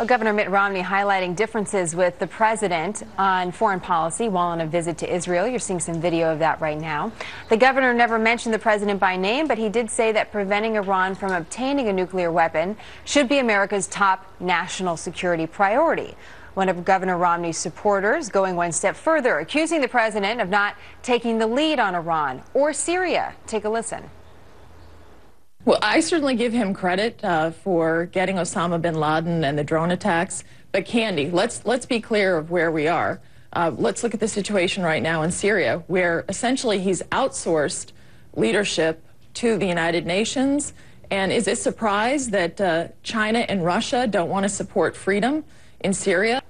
Well, Governor Mitt Romney highlighting differences with the president on foreign policy while on a visit to Israel. You're seeing some video of that right now. The governor never mentioned the president by name, but he did say that preventing Iran from obtaining a nuclear weapon should be America's top national security priority. One of Governor Romney's supporters going one step further, accusing the president of not taking the lead on Iran or Syria. Take a listen. Well, I certainly give him credit for getting Osama bin Laden and the drone attacks. But Candy, let's be clear of where we are. Let's look at the situation right now in Syria, where essentially he's outsourced leadership to the United Nations. And is it a surprise that China and Russia don't want to support freedom in Syria?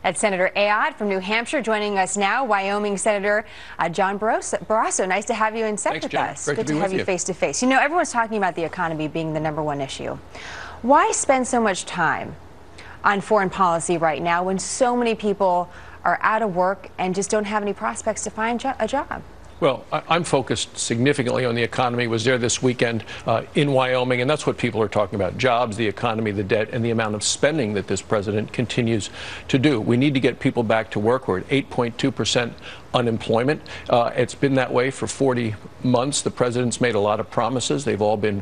That's Senator Ayotte from New Hampshire joining us now. Wyoming Senator John Barrasso, nice to have you in set with us. Great Good to have you face to face. You know, everyone's talking about the economy being the #1 issue. Why spend so much time on foreign policy right now when so many people are out of work and just don't have any prospects to find a job? Well, I'm focused significantly on the economy. Was there this weekend in Wyoming, and that's what people are talking about: jobs, the economy, the debt, and the amount of spending that this president continues to do. We need to get people back to work. We're at 8.2% unemployment. It's been that way for 40 months. The president's made a lot of promises. They've all been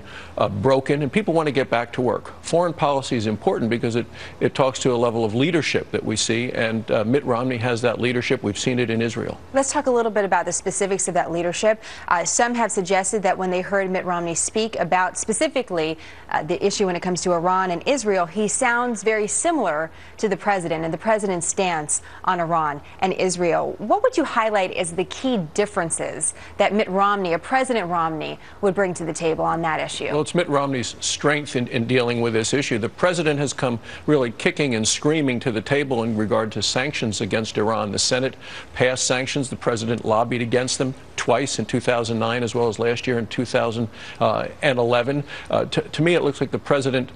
broken, and people want to get back to work. Foreign policy is important because it talks to a level of leadership that we see, and Mitt Romney has that leadership. We've seen it in Israel. Let's talk a little bit about the specifics of that leadership. Some have suggested that when they heard Mitt Romney speak about specifically the issue when it comes to Iran and Israel, he sounds very similar to the president and the president's stance on Iran and Israel. What would you highlight as the key differences that Mitt Romney, or President Romney, would bring to the table on that issue? Well, it's Mitt Romney's strength in dealing with this issue. The president has come really kicking and screaming to the table in regard to sanctions against Iran. The Senate passed sanctions. The president lobbied against them twice in 2009 as well as last year in 2011. To me, it looks like the president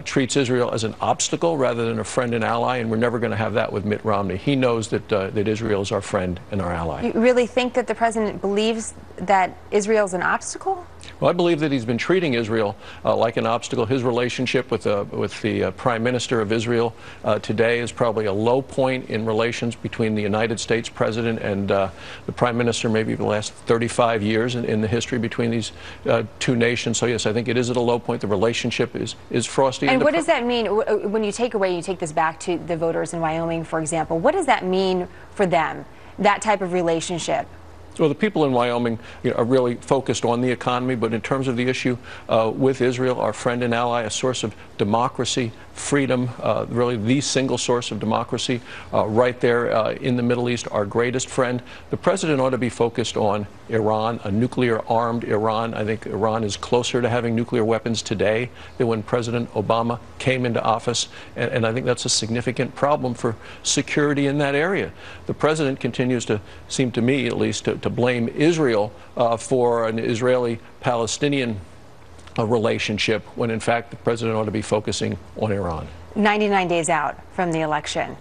treats Israel as an obstacle rather than a friend and ally, and we're never going to have that with Mitt Romney. He knows that Israel is our friend and our ally. You really think that the president believes that Israel's an obstacle? Well, I believe that he's been treating Israel like an obstacle. His relationship with the Prime Minister of Israel today is probably a low point in relations between the United States president and the Prime Minister, maybe the last 35 years in the history between these two nations. So, yes, I think it is at a low point. The relationship is frosty. And what does that mean when you take this back to the voters in Wyoming, for example? What does that mean for them, that type of relationship? Well, the people in Wyoming are really focused on the economy, but in terms of the issue with Israel, our friend and ally, a source of democracy, freedom, really the single source of democracy right there in the Middle East, our greatest friend. The president ought to be focused on Iran, a nuclear-armed Iran. I think Iran is closer to having nuclear weapons today than when President Obama came into office, and I think that's a significant problem for security in that area. The president continues to, seem to me at least, to blame Israel for an Israeli-Palestinian relationship, when in fact the president ought to be focusing on Iran. 99 days out from the election.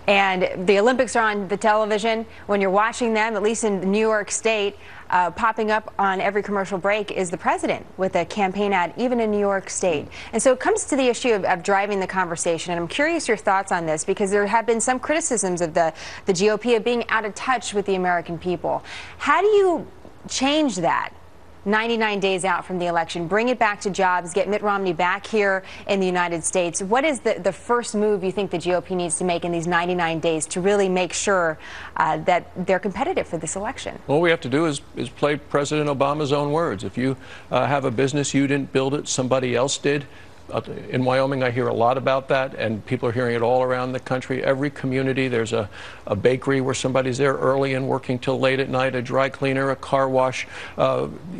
And the Olympics are on the television. When you're watching them, at least in New York State, popping up on every commercial break is the president with a campaign ad, even in New York State. And so it comes to the issue of driving the conversation. And I'm curious your thoughts on this, because there have been some criticisms of the GOP of being out of touch with the American people. How do you change that 99 days out from the election, bring it back to jobs, get Mitt Romney back here in the United States? What is the first move you think the GOP needs to make in these 99 days to really make sure that they're competitive for this election? All we have to do is play President Obama's own words. If you have a business, you didn't build it, somebody else did. In Wyoming, I hear a lot about that, and people are hearing it all around the country. Every community, there's a bakery where somebody's there early and working till late at night, a dry cleaner, a car wash,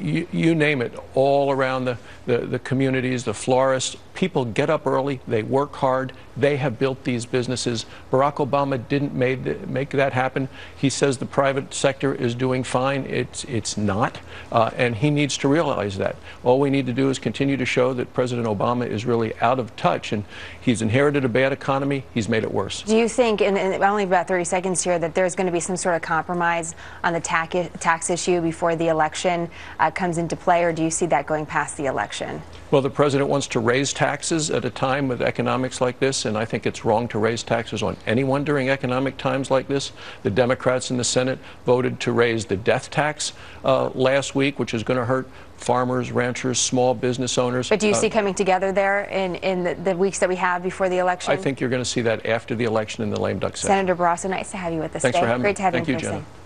you name it, all around the communities, the florists. People get up early, they work hard, they have built these businesses. Barack Obama didn't make that happen. He says the private sector is doing fine. It's not, and he needs to realize that. All we need to do is continue to show that President Obama is is really out of touch, and he's inherited a bad economy. He's made it worse. Do you think, in only about 30 seconds here, that there's going to be some sort of compromise on the tax issue before the election comes into play, or do you see that going past the election? Well, the president wants to raise taxes at a time with economics like this, and I think it's wrong to raise taxes on anyone during economic times like this. The Democrats in the Senate voted to raise the death tax last week, which is going to hurt farmers, ranchers, small business owners. But do you see coming together there in the weeks that we have before the election? I think you're going to see that after the election in the lame duck session. Senator Barrasso, nice to have you with us Thanks today. for having me. Great to have you in Thank you, person. Jenna.